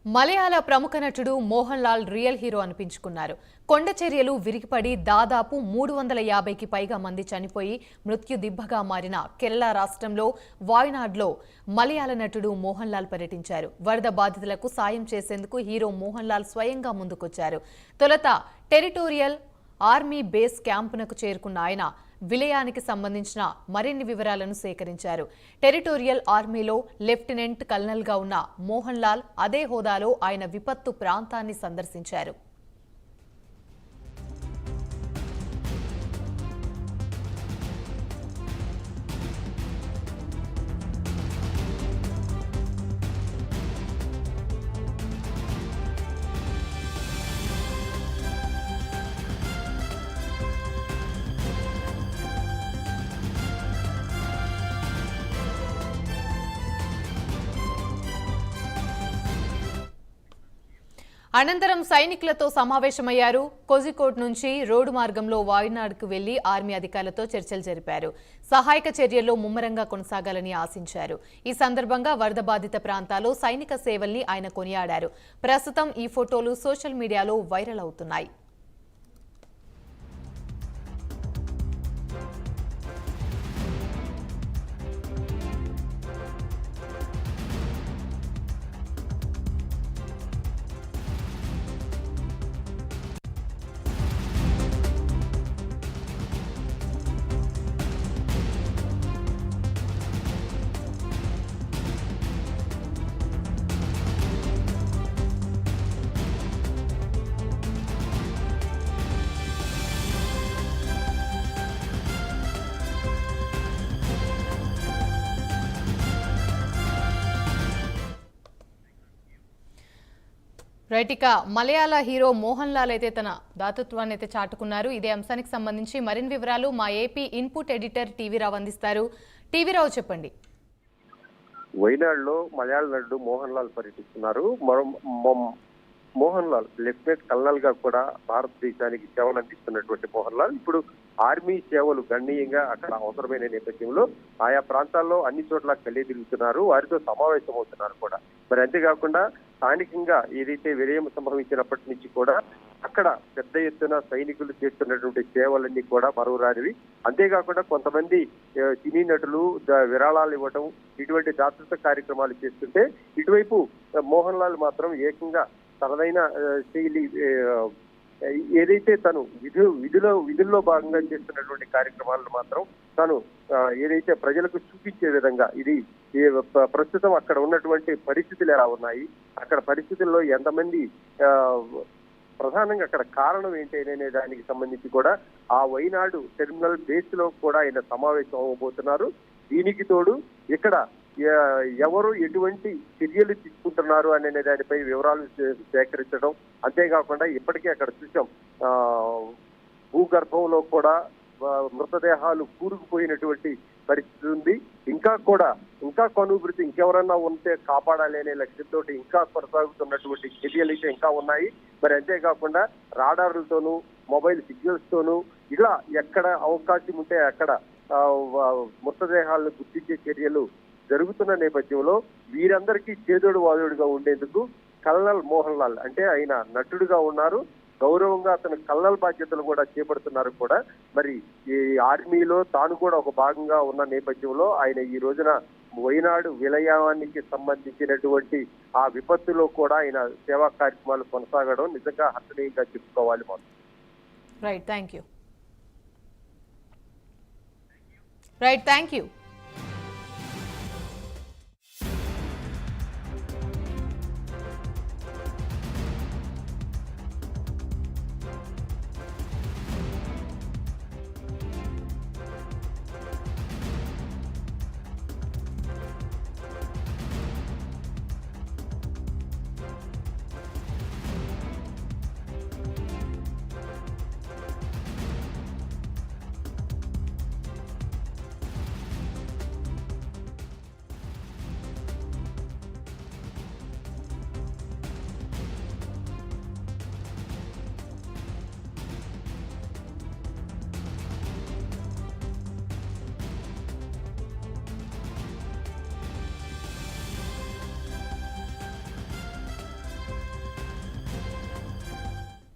మలయాళ ప్రముఖ నటుడు Mohan Lal real hero అనిపించుకున్నారు. కొండ చర్యలు విరిగిపడి దాదాపు 350కి పైగా మంది చనిపోయి మృత్యు దిబ్బగా మారిన కేరళ రాష్ట్రంలో వాయనాడ్లో మలయాళ నటుడు మోహన్ లాల్ పర్యటించారు. వరద బాధితులకు సాయం చేసేందుకు హీరో మోహన్ లాల్ స్వయంగా ముందుకొచ్చారు. తొలుత టెరిటోరియల్ ఆర్మీ బేస్ క్యాంపునకు చేరుకున్న ఆయన విలయానికి సంబంధించిన మరిన్ని వివరాలను సేకరించారు. టెరిటోరియల్ ఆర్మీలో లెఫ్టినెంట్ కల్నల్గా ఉన్న మోహన్ లాల్ అదే హోదాలో ఆయన విపత్తు ప్రాంతాన్ని సందర్శించారు. అనంతరం సైనికులతో సమావేశమయ్యారు. కోజికోడ్ నుంచి రోడ్డు మార్గంలో వాయనాడ్కు వెళ్లి ఆర్మీ అధికారులతో చర్చలు జరిపారు. సహాయక చర్యల్లో ముమ్మరంగా కొనసాగాలని ఆశించారు. ఈ సందర్భంగా వరద బాధిత ప్రాంతాల్లో సైనిక సేవల్ని ఆయన కొనియాడారు. ప్రస్తుతం ఈ ఫోటోలు సోషల్ మీడియాలో వైరల్ అవుతున్నాయి. రైట్, ఇక మలయాళ హీరో మోహన్ లాల్ అయితే తన దాతృత్వాన్ని అయితే చాటుకున్నారు. ఇదే అంశానికి సంబంధించి మరిన్ని వివరాలు మా ఏపీ ఇన్పుట్ ఎడిటర్ టీవీ రావు అందిస్తారు. టీవీ రావు, చెప్పండి. వైనాడులో మలయాళ నటుడు మోహన్ లాల్ పర్యటిస్తున్నారు. మోహన్ లాల్ లెఫ్టినెంట్ కల్నల్ గా కూడా భారతదేశానికి సేవలు అందిస్తున్నటువంటి మోహన్ లాల్ ఇప్పుడు ఆర్మీ సేవలు గణనీయంగా అక్కడ అవసరమైన నేపథ్యంలో ఆయా ప్రాంతాల్లో అన్ని చోట్ల కలిగి తిరుగుతున్నారు. వారితో సమావేశం అవుతున్నారు కూడా. మరి అంతేకాకుండా స్థానికంగా ఏదైతే విలయం సంభవించినప్పటి నుంచి కూడా అక్కడ పెద్ద ఎత్తున సైనికులు చేస్తున్నటువంటి సేవలన్నీ కూడా మరువరానివి. అంతేకాకుండా కొంతమంది సినీ నటులు విరాళాలు ఇవ్వటం, ఇటువంటి దాతృత్వ కార్యక్రమాలు చేస్తుంటే ఇటువైపు మోహన్ లాల్ మాత్రం ఏకంగా తనదైన శైలి ఏదైతే తను విధుల్లో భాగంగా చేస్తున్నటువంటి కార్యక్రమాలను మాత్రం తను ఏదైతే ప్రజలకు చూపించే విధంగా ఇది ప్రస్తుతం అక్కడ ఉన్నటువంటి పరిస్థితులు ఎలా ఉన్నాయి, అక్కడ పరిస్థితుల్లో ఎంతమంది ప్రధానంగా అక్కడ కారణం ఏంటి అనే దానికి సంబంధించి కూడా ఆ వైనాడు టెర్మినల్ బేస్ లో కూడా ఆయన సమావేశం అవ్వబోతున్నారు. దీనికి తోడు ఇక్కడ ఎవరు ఎటువంటి చర్యలు తీసుకుంటున్నారు అనే దానిపై వివరాలు సేకరించడం, అంతేకాకుండా ఇప్పటికే అక్కడ చూసాం భూగర్భంలో కూడా మృతదేహాలు కూరుకుపోయినటువంటి పరిస్థితి ఉంది. ఇంకా కనుబృతి ఇంకెవరన్నా ఉంటే కాపాడాలి అనే లక్ష్యంతో ఇంకా కొనసాగుతున్నటువంటి చర్యలు అయితే ఇంకా ఉన్నాయి. మరి అంతేకాకుండా రాడార్లతోనూ మొబైల్ సిగ్నల్స్ తోనూ ఇలా ఎక్కడ అవకాశం ఉంటే అక్కడ మృతదేహాలను గుర్తించే చర్యలు జరుగుతున్న నేపథ్యంలో వీరందరికీ చేదోడు వాదోడుగా ఉండేందుకు కల్నల్ మోహన్ లాల్ అంటే ఆయన నటుడుగా ఉన్నారు. గౌరవంగా అతను కల్నల్ బాధ్యతలు కూడా చేపడుతున్నారు కూడా. మరి ఈ ఆర్మీలో తాను కూడా ఒక భాగంగా ఉన్న నేపథ్యంలో ఆయన ఈ రోజున వైనాడు విలయానికి సంబంధించినటువంటి ఆ విపత్తులో కూడా ఆయన సేవా కార్యక్రమాలు కొనసాగడం నిజంగా హర్షణీయంగా చెప్పుకోవాలి. Right, thank you.